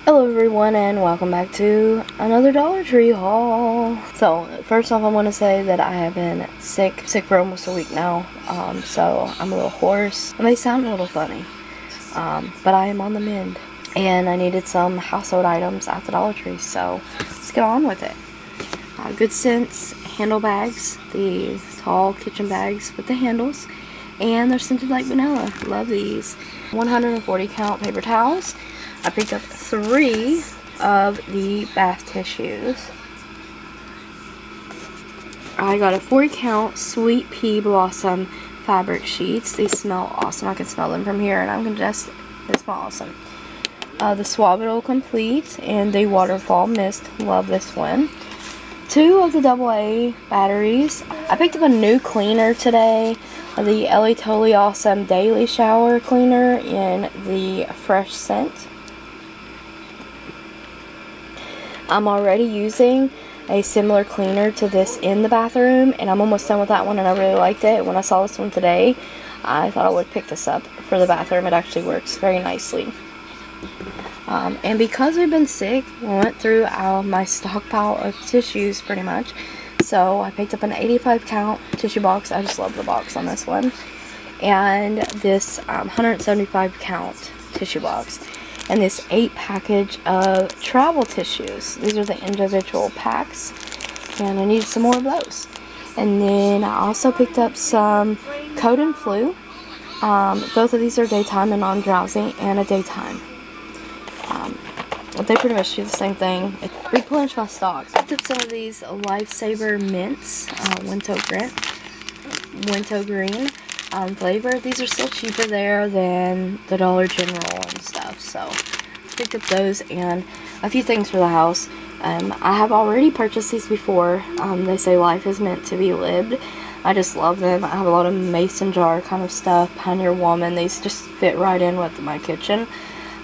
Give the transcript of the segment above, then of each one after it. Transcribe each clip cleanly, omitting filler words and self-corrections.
Hello everyone and welcome back to another Dollar Tree haul. So first off I want to say that I have been sick for almost a week now. So I'm a little hoarse. I may sound a little funny. But I am on the mend. And I needed some household items at the Dollar Tree, so let's get on with it. Good Sense handle bags, the tall kitchen bags with the handles. And they're scented like vanilla. Love these. 140 count paper towels. I picked up 3 of the bath tissues. I got a 40 count Sweet Pea Blossom fabric sheets. These smell awesome. I can smell them from here and I'm congested. They smell awesome. The Swabble Complete and the Waterfall Mist. Love this one. 2 of the AA batteries. I picked up a new cleaner today. The Ellie Totally Awesome Daily Shower Cleaner in the Fresh Scent. I'm already using a similar cleaner to this in the bathroom, and I'm almost done with that one, and I really liked it. When I saw this one today, I thought I would pick this up for the bathroom. It actually works very nicely. And because we've been sick, we went through my stockpile of tissues pretty much. So I picked up an 85 count tissue box. I just love the box on this one. And this 175 count tissue box. And this 8 package of travel tissues. These are the individual packs. And I needed some more of those. And then I also picked up some Cold and Flu. Both of these are daytime and non-drowsy, and a daytime. They pretty much do the same thing. It replenished my stock. I picked up some of these Lifesaver Mints, Winter Green flavor. These are still cheaper there than the Dollar General and stuff. So I picked up those and a few things for the house. I have already purchased these before. They say life is meant to be lived. I just love them. I have a lot of mason jar kind of stuff. Pioneer Woman. These just fit right in with my kitchen.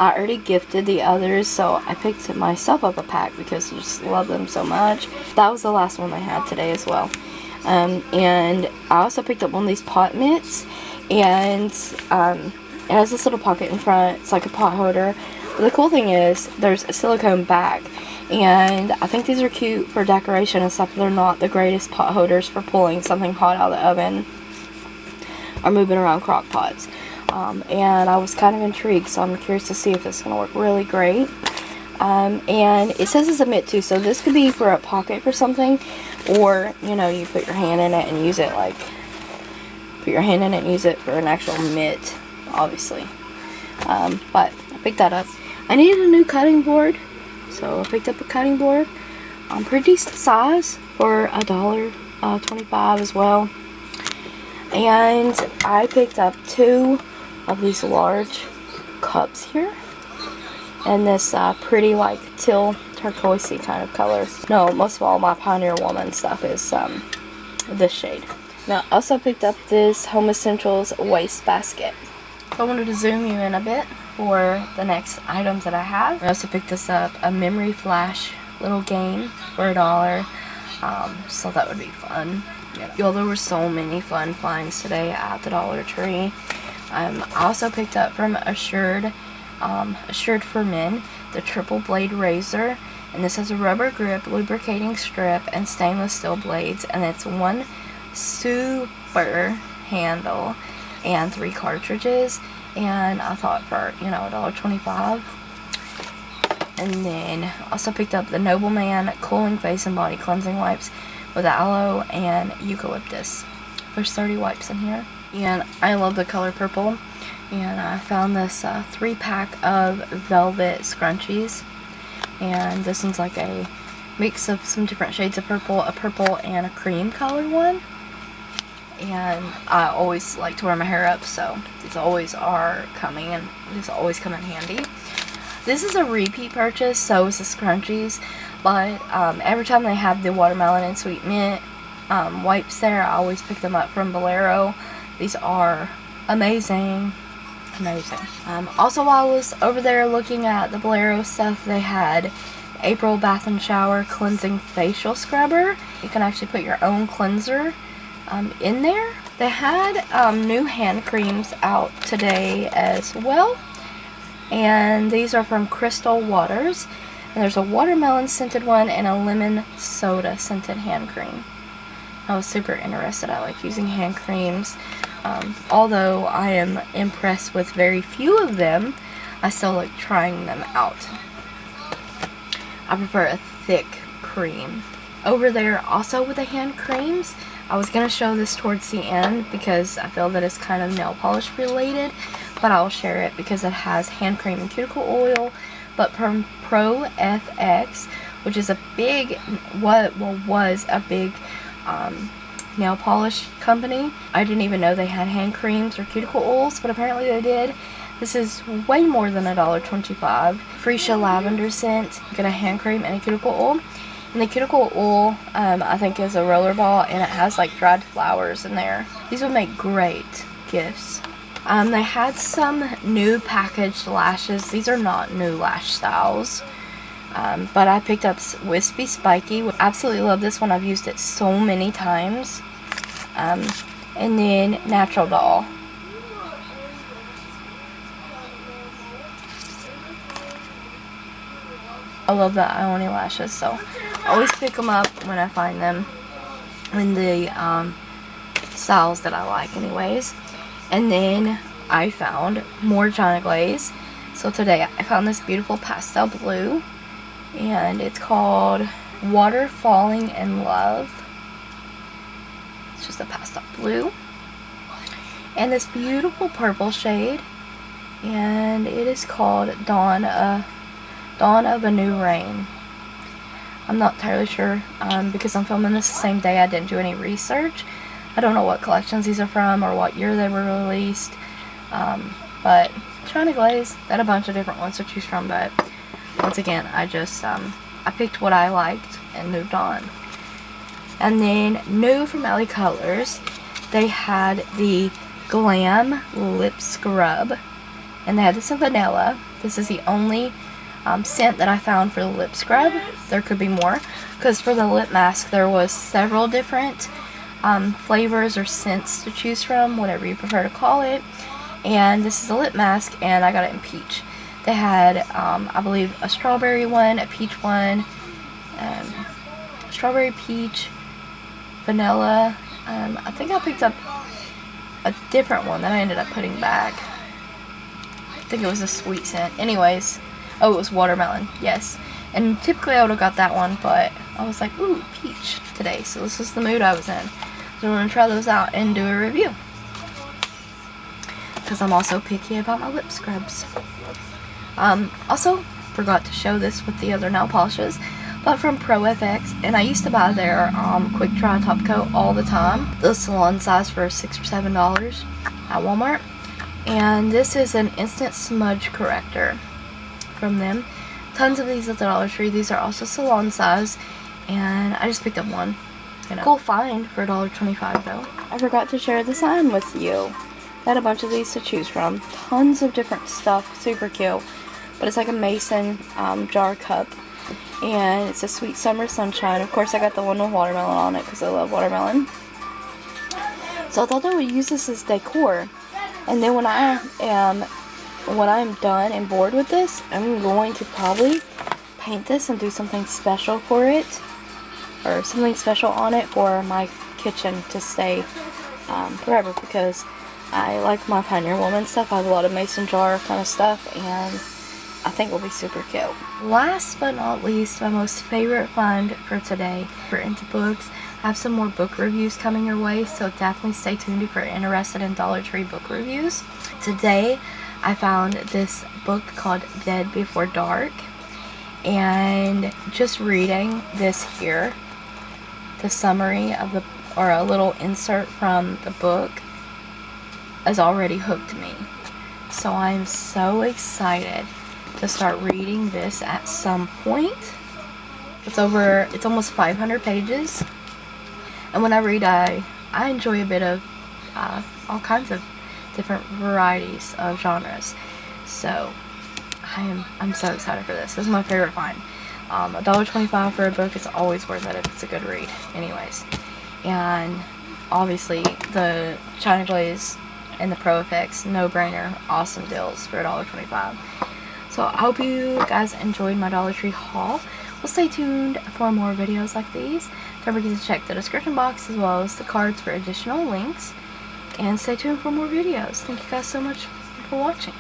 I already gifted the others, so I picked myself up a pack because I just love them so much. That was the last one they had today as well. And I also picked up one of these pot mitts, and it has this little pocket in front. It's like a pot holder. But the cool thing is there's a silicone back, and I think these are cute for decoration and stuff, but they're not the greatest pot holders for pulling something hot out of the oven or moving around crock pots. And I was kind of intrigued, so I'm curious to see if this is going to work really great. And it says it's a mitt too, so this could be for a pocket for something, or, you know, you put your hand in it and use it for an actual mitt, obviously. But I picked that up. I needed a new cutting board, so I picked up a cutting board. Pretty decent size for $1.25 as well. And I picked up 2 of these large cups here, and this pretty like teal turquoisey kind of color. No, most of all my Pioneer Woman stuff is this shade. Now I also picked up this Home Essentials waste basket. I wanted to zoom you in a bit for the next items that I have. I also picked this up, a memory flash little game for $1. So that would be fun. Yeah. Y'all, there were so many fun finds today at the Dollar Tree. I also picked up from Assured for Men, the triple blade razor, and this has a rubber grip, lubricating strip, and stainless steel blades, and it's 1 super handle and 3 cartridges, and I thought for, you know, $1.25. And then also picked up the Nobleman cooling face and body cleansing wipes with aloe and eucalyptus. There's 30 wipes in here. And I love the color purple. And I found this 3-pack of velvet scrunchies. And this one's like a mix of some different shades of purple, a purple and a cream color one. And I always like to wear my hair up, so these always are coming, and these always come in handy. This is a repeat purchase, so is the scrunchies. But every time they have the watermelon and sweet mint wipes there, I always pick them up from Bolero. These are amazing. Amazing. Also, while I was over there looking at the Bolero stuff, they had April Bath and Shower Cleansing Facial Scrubber. You can actually put your own cleanser in there. They had new hand creams out today as well. And these are from Crystal Waters. And there's a watermelon scented one and a lemon soda scented hand cream. I was super interested. I like using hand creams. Although I am impressed with very few of them, I still like trying them out. I prefer a thick cream. Over there, also with the hand creams, I was going to show this towards the end because I feel that it's kind of nail polish related, but I'll share it because it has hand cream and cuticle oil, but from Pro FX, which is a big, was a big nail polish company. I didn't even know they had hand creams or cuticle oils, but apparently they did. This is way more than $1.25. Freesia lavender scent. Get a hand cream and a cuticle oil. And the cuticle oil, I think, is a roller ball, and it has like dried flowers in there. These would make great gifts. They had some new packaged lashes. These are not new lash styles. But I picked up Wispy Spiky. Absolutely love this one. I've used it so many times. And then Natural Doll. I love the Ioni lashes, so I always pick them up when I find them in the styles that I like anyways. And then I found more China Glaze. So today I found this beautiful pastel blue, and it's called Water Falling in Love. It's just a pastel blue. And this beautiful purple shade, and it is called Dawn of a New Rain. I'm not entirely sure because I'm filming this the same day. I didn't do any research. I don't know what collections these are from or what year they were released. But China Glaze, they had a bunch of different ones to choose from, but once again, I just I picked what I liked and moved on. And then new from LaColors, they had the Glam Lip Scrub, and they had this in vanilla. This is the only scent that I found for the lip scrub. There could be more, because for the lip mask there was several different flavors or scents to choose from, whatever you prefer to call it. And this is a lip mask, and I got it in peach. They had I believe a strawberry one, a peach one, strawberry, peach, vanilla. I think I picked up a different one that I ended up putting back. I think it was a sweet scent. Anyways, oh, it was watermelon, yes. And typically I would have got that one, but I was like, ooh, peach today. So this is the mood I was in. So I'm going to try those out and do a review, because I'm also picky about my lip scrubs. Also, forgot to show this with the other nail polishes, but from Pro FX, and I used to buy their quick dry top coat all the time. The salon size for $6 or $7 at Walmart. And this is an instant smudge corrector from them. Tons of these at the DollarTree. These are also salon size, and I just picked up one. Cool find for $1.25 though. I forgot to share the sign with you. They had a bunch of these to choose from. Tons of different stuff. Super cute. But it's like a mason jar cup. And it's a Sweet Summer Sunshine. Of course I got the one with watermelon on it because I love watermelon. So I thought I would use this as decor. And then when I'm done and bored with this, I'm going to probably paint this and do something special for it. Or something special on it for my kitchen to stay forever, because I like my Pioneer Woman stuff. I have a lot of mason jar kind of stuff, and I think it will be super cute. Last but not least, my most favorite find for today. If you're into books, I have some more book reviews coming your way, so definitely stay tuned if you're interested in DollarTree book reviews. Today, I found this book called Dead Before Dark, and just reading this here, the summary of the, or a little insert from the book, has already hooked me. So I'm so excited to start reading this at some point. It's almost 500 pages. And when I read, I enjoy a bit of all kinds of different varieties of genres. So I'm so excited for this. This is my favorite find. $1.25 for a book is always worth it if it's a good read. Anyways. And obviously the China Glaze and the Pro FX, no brainer, awesome deals for $1.25. So I hope you guys enjoyed my Dollar Tree haul. Well, stay tuned for more videos like these. Don't forget to check the description box as well as the cards for additional links. And stay tuned for more videos. Thank you guys so much for watching.